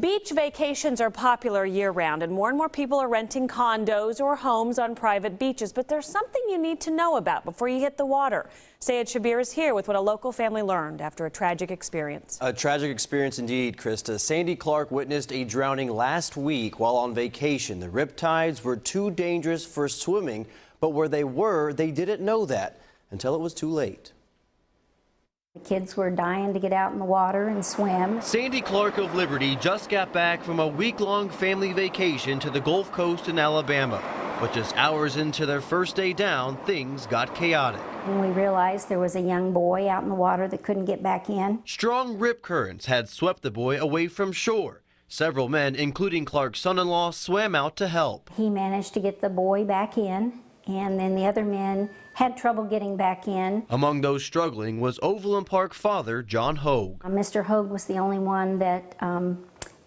Beach vacations are popular year-round, and more people are renting condos or homes on private beaches. But there's something you need to know about before you hit the water. KSHB is here with what a local family learned after a tragic experience. A tragic experience indeed, Krista. Sandy Clark witnessed a drowning last week while on vacation. The riptides were too dangerous for swimming, but where they were, they didn't know that until it was too late. The kids were dying to get out in the water and swim. Sandy Clark of Liberty just got back from a week-long family vacation to the Gulf Coast in Alabama. But just hours into their first day down, things got chaotic. And we realized there was a young boy out in the water that couldn't get back in. Strong rip currents had swept the boy away from shore. Several men, including Clark's son-in-law, swam out to help. He managed to get the boy back in, and then the other men had trouble getting back in. Among those struggling was Overland Park father John Hogue. Mr. Hogue was the only one that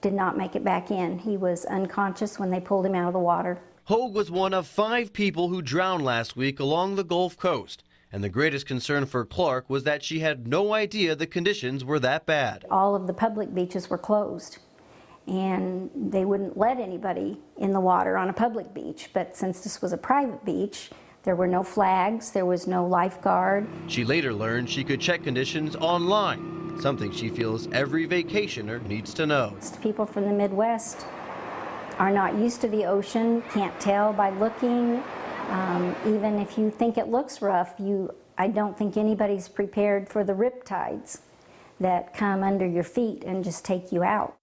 did not make it back in. He was unconscious when they pulled him out of the water. Hogue was one of 5 people who drowned last week along the Gulf Coast. And the greatest concern for Clark was that she had no idea the conditions were that bad. All of the public beaches were closed, and they wouldn't let anybody in the water on a public beach. But since this was a private beach, there were no flags, there was no lifeguard. She later learned she could check conditions online, something she feels every vacationer needs to know. People from the Midwest are not used to the ocean, can't tell by looking. Even if you think it looks rough, I don't think anybody's prepared for the riptides that come under your feet and just take you out.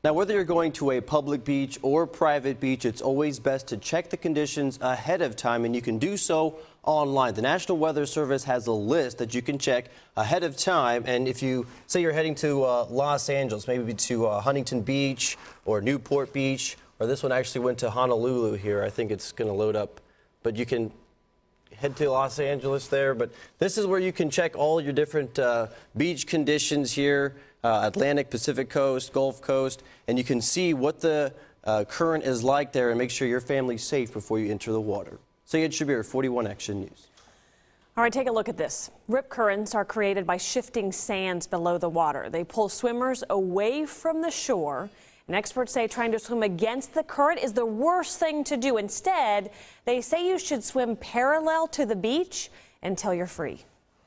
Now, whether you're going to a public beach or private beach, it's always best to check the conditions ahead of time, and you can do so online. The National Weather Service has a list that you can check ahead of time, and if you say you're heading to Los Angeles, maybe to Huntington Beach or Newport Beach, or this one actually went to Honolulu here. I think it's going to load up, but you can head to Los Angeles there. But this is where you can check all your different beach conditions here. Atlantic, Pacific Coast, Gulf Coast, and you can see what the current is like there and make sure your family's safe before you enter the water. Sayed Shabir, 41 Action News. All right, take a look at this. Rip currents are created by shifting sands below the water. They pull swimmers away from the shore. And experts say trying to swim against the current is the worst thing to do. Instead, they say you should swim parallel to the beach until you're free.